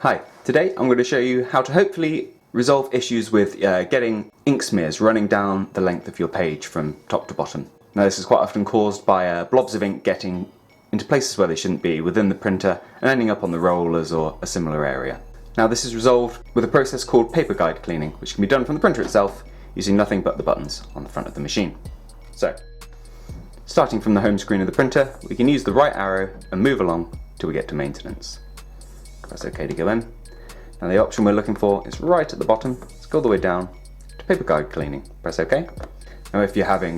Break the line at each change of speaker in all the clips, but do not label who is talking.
Hi, today I'm going to show you how to hopefully resolve issues with getting ink smears running down the length of your page from top to bottom. Now this is quite often caused by blobs of ink getting into places where they shouldn't be within the printer and ending up on the rollers or a similar area. Now this is resolved with a process called paper guide cleaning, which can be done from the printer itself using nothing but the buttons on the front of the machine. So, starting from the home screen of the printer, we can use the right arrow and move along till we get to maintenance. Press OK to go in. Now the option we're looking for is right at the bottom. Let's go all the way down to paper guide cleaning. Press OK. Now if you're having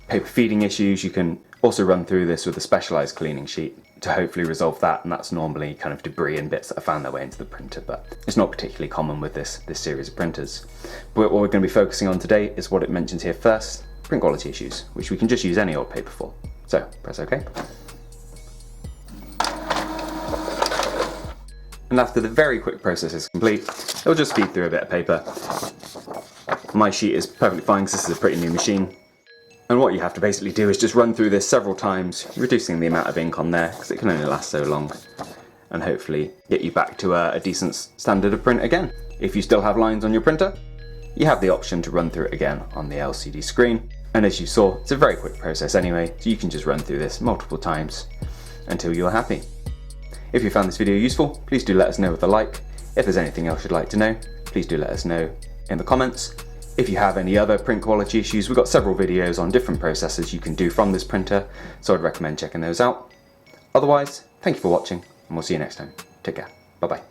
paper feeding issues, you can also run through this with a specialized cleaning sheet to hopefully resolve that, and that's normally kind of debris and bits that have found their way into the printer, but it's not particularly common with this series of printers. But what we're going to be focusing on today is what it mentions here first, print quality issues, which we can just use any old paper for. So press OK. And after the very quick process is complete, it'll just feed through a bit of paper. My sheet is perfectly fine because this is a pretty new machine. And what you have to basically do is just run through this several times, reducing the amount of ink on there because it can only last so long, and hopefully get you back to a decent standard of print again. If you still have lines on your printer, you have the option to run through it again on the LCD screen. And as you saw, it's a very quick process anyway, so you can just run through this multiple times until you're happy. If you found this video useful, please do let us know with a like. If there's anything else you'd like to know, please do let us know in the comments. If you have any other print quality issues, we've got several videos on different processes you can do from this printer, so I'd recommend checking those out. Otherwise, thank you for watching, and we'll see you next time. Take care. Bye bye.